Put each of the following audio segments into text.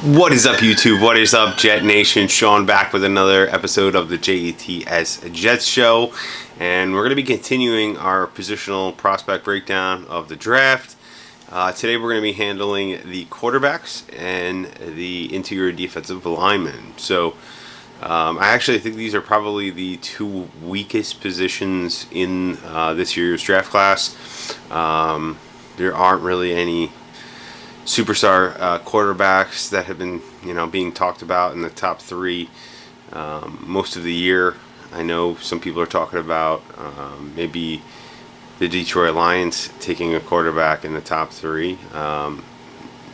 What is up, YouTube? What is up, Jet Nation? Sean back with another episode of the JETS Jets Show, and we're going to be continuing our positional prospect breakdown of the draft. Today we're going to be handling the quarterbacks and the interior defensive linemen. So I actually think these are probably the two weakest positions in this year's draft class. There aren't really any superstar quarterbacks that have been, being talked about in the top three most of the year. I know some people are talking about maybe the Detroit Lions taking a quarterback in the top three.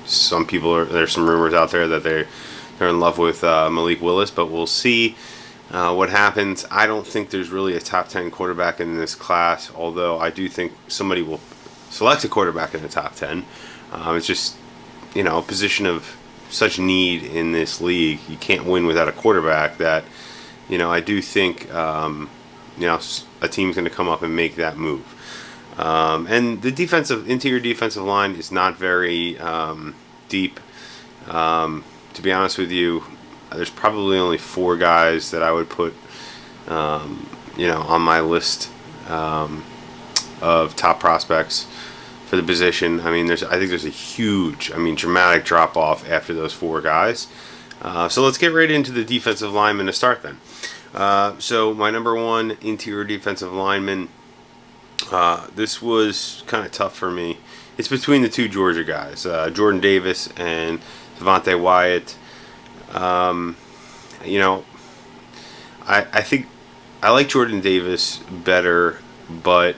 Some people there's some rumors out there that they're in love with Malik Willis, but we'll see what happens. I don't think there's really a top 10 quarterback in this class, although I do think somebody will select a quarterback in the top 10. It's just, a position of such need in this league. You can't win without a quarterback. That, I do think, a team's going to come up and make that move. And the interior defensive line is not very deep. To be honest with you, there's probably only four guys that I would put, on my list of top prospects for the position. I think there's a huge, dramatic drop off after those four guys. So let's get right into the defensive lineman to start then. So my number one interior defensive lineman, this was kind of tough for me. It's between the two Georgia guys, Jordan Davis and Devonte Wyatt. I think I like Jordan Davis better, but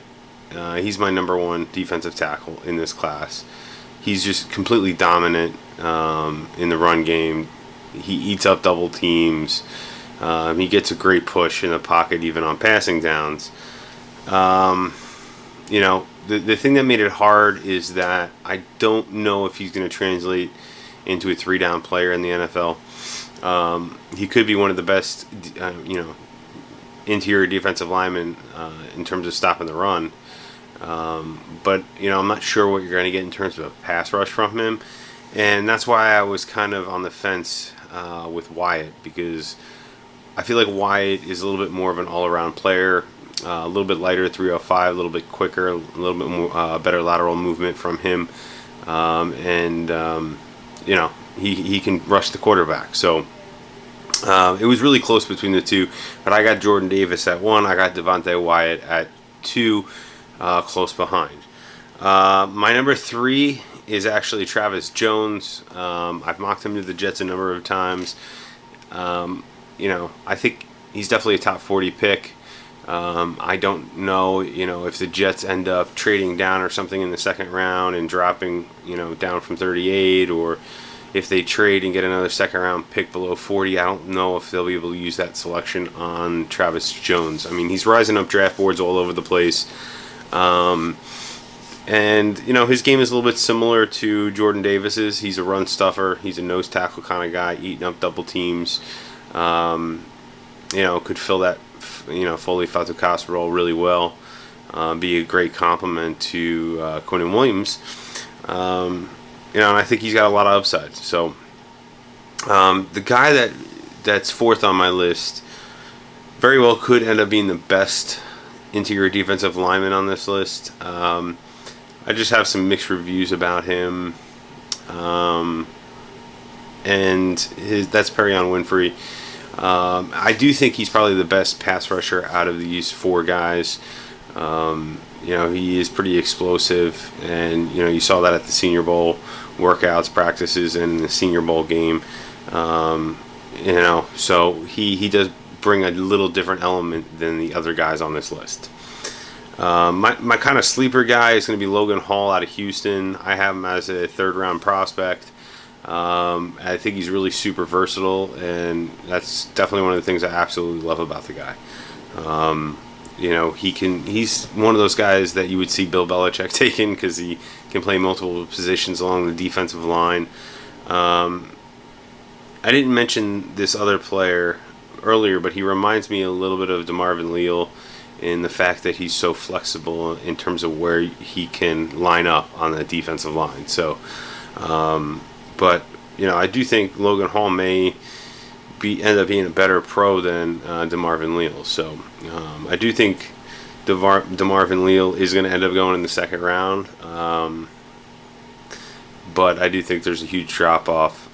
he's my number one defensive tackle in this class. He's just completely dominant in the run game. He eats up double teams. He gets a great push in the pocket, even on passing downs. The thing that made it hard is that I don't know if he's going to translate into a three-down player in the NFL. He could be one of the best, interior defensive linemen in terms of stopping the run. But I'm not sure what you're going to get in terms of a pass rush from him, and that's why I was kind of on the fence with Wyatt, because I feel like Wyatt is a little bit more of an all-around player, a little bit lighter, 305, a little bit quicker, a little bit more better lateral movement from him, he can rush the quarterback. So it was really close between the two, but I got Jordan Davis at 1, I got Devonte Wyatt at 2. Close behind. My number 3 is actually Travis Jones. I've mocked him to the Jets a number of times. I think he's definitely a top 40 pick. I don't know, if the Jets end up trading down or something in the second round and dropping, down from 38, or if they trade and get another second round pick below 40, I don't know if they'll be able to use that selection on Travis Jones. He's rising up draft boards all over the place. His game is a little bit similar to Jordan Davis's. He's a run stuffer. He's a nose tackle kind of guy, eating up double teams. Could fill that, Foley Fatukasi role really well. Be a great compliment to Quinnen Williams. And I think he's got a lot of upside. So the guy that's fourth on my list very well could end up being the best interior defensive lineman on this list. I just have some mixed reviews about him, and that's Perrian Winfrey. I do think he's probably the best pass rusher out of these four guys. He is pretty explosive, and you saw that at the Senior Bowl workouts, practices, and the Senior Bowl game. So he does bring a little different element than the other guys on this list. My kind of sleeper guy is going to be Logan Hall out of Houston. I have him as a third-round prospect. I think he's really super versatile, and that's definitely one of the things I absolutely love about the guy. He's one of those guys that you would see Bill Belichick taking, because he can play multiple positions along the defensive line. I didn't mention this other player earlier, but he reminds me a little bit of DeMarvin Leal in the fact that he's so flexible in terms of where he can line up on the defensive line. So, but I do think Logan Hall may end up being a better pro than DeMarvin Leal. So I do think DeMarvin Leal is going to end up going in the second round. But I do think there's a huge drop off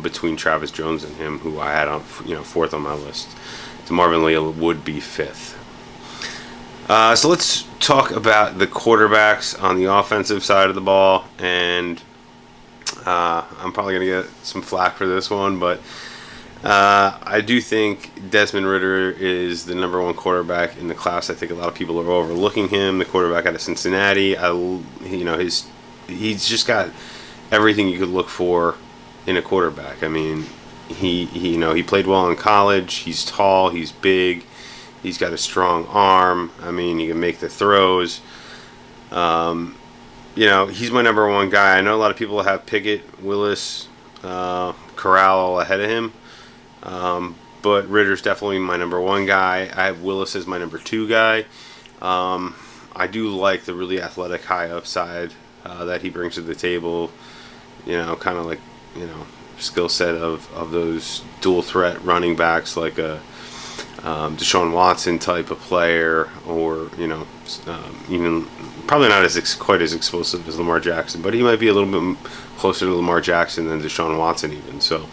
between Travis Jones and him, who I had on fourth on my list. DeMarvin Leal would be fifth. So let's talk about the quarterbacks on the offensive side of the ball, and I'm probably going to get some flack for this one, but I do think Desmond Ritter is the number one quarterback in the class. I think a lot of people are overlooking him. The quarterback out of Cincinnati, he's just got everything you could look for in a quarterback. I mean, he played well in college. He's tall. He's big. He's got a strong arm. I mean, he can make the throws. He's my number one guy. I know a lot of people have Pickett, Willis, Corral all ahead of him. But Ritter's definitely my number one guy. I have Willis as my number two guy. I do like the really athletic high upside that he brings to the table. Kind of like, skill set of those dual threat running backs like a Deshaun Watson type of player, or even probably not quite as explosive as Lamar Jackson, but he might be a little bit closer to Lamar Jackson than Deshaun Watson even. So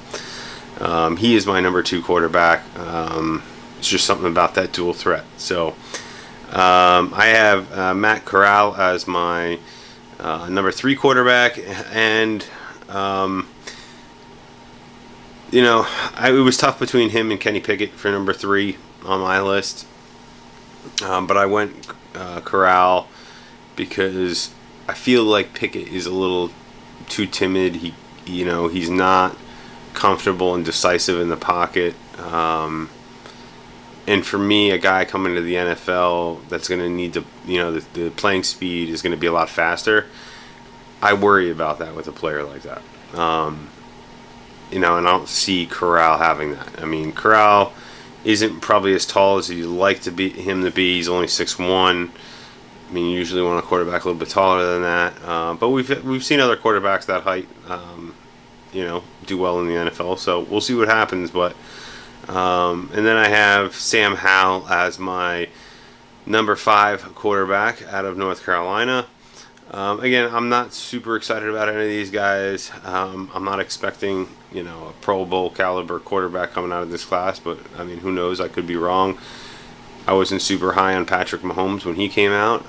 he is my number two quarterback. It's just something about that dual threat. So I have Matt Corral as my number three quarterback, and it was tough between him and Kenny Pickett for number three on my list, but I went Corral because I feel like Pickett is a little too timid. He's not comfortable and decisive in the pocket, and for me, a guy coming to the NFL that's going to need to, the playing speed is going to be a lot faster. I worry about that with a player like that. And I don't see Corral having that. I mean, Corral isn't probably as tall as you'd like him to be. He's only 6'1". I mean, you usually want a quarterback a little bit taller than that. But we've seen other quarterbacks that height, do well in the NFL. So we'll see what happens. But and then I have Sam Howell as my number 5 quarterback out of North Carolina. Again, I'm not super excited about any of these guys. I'm not expecting, a Pro Bowl caliber quarterback coming out of this class, but I mean, who knows? I could be wrong. I wasn't super high on Patrick Mahomes when he came out.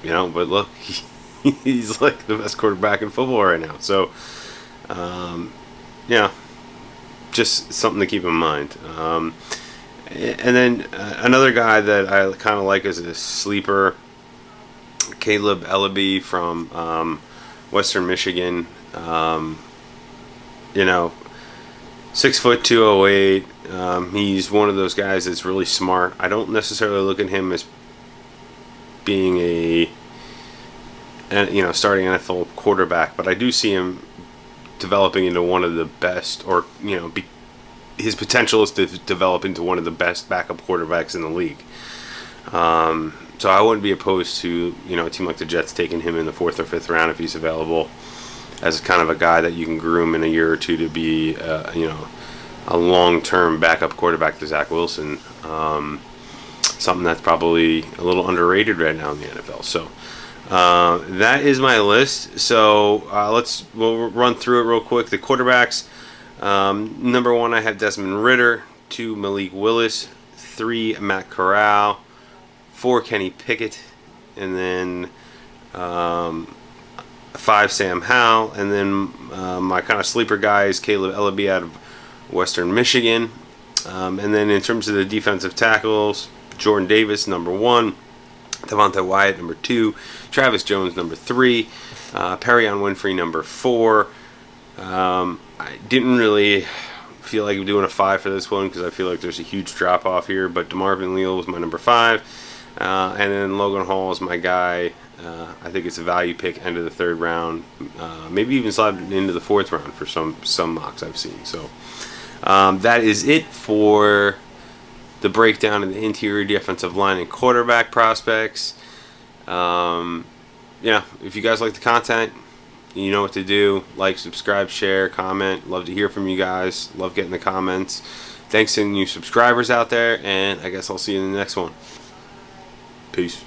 But look, he's like the best quarterback in football right now. So, just something to keep in mind. And then another guy that I kind of like as a sleeper, Ellabee from Western Michigan. 6 foot 208. He's one of those guys that's really smart. I don't necessarily look at him as being a starting NFL quarterback, but I do see him developing into one of the best, or his potential is to develop into one of the best backup quarterbacks in the league. So I wouldn't be opposed to a team like the Jets taking him in the 4th or 5th round if he's available, as kind of a guy that you can groom in a year or two to be a long-term backup quarterback to Zach Wilson. Something that's probably a little underrated right now in the NFL. So that is my list. So we'll run through it real quick. The quarterbacks. Number 1, I have Desmond Ritter. 2, Malik Willis. 3, Matt Corral. 4, Kenny Pickett. And then 5, Sam Howell. And then my kind of sleeper guy is Ellabee out of Western Michigan. And then in terms of the defensive tackles, Jordan Davis, number 1. Devonte Wyatt, number 2. Travis Jones, number 3. Perrian Winfrey, number 4. I didn't really feel like doing a 5 for this one because I feel like there's a huge drop off here. But DeMarvin Leal was my number 5. And then Logan Hall is my guy. I think it's a value pick, end of the 3rd round. Maybe even slide into the 4th round for some mocks I've seen. So that is it for the breakdown of the interior defensive line and quarterback prospects. If you guys like the content, You know what to do. Like, subscribe, share, comment. Love to hear from you guys. Love getting the comments. Thanks to new subscribers out there, and I guess I'll see you in the next one. Peace.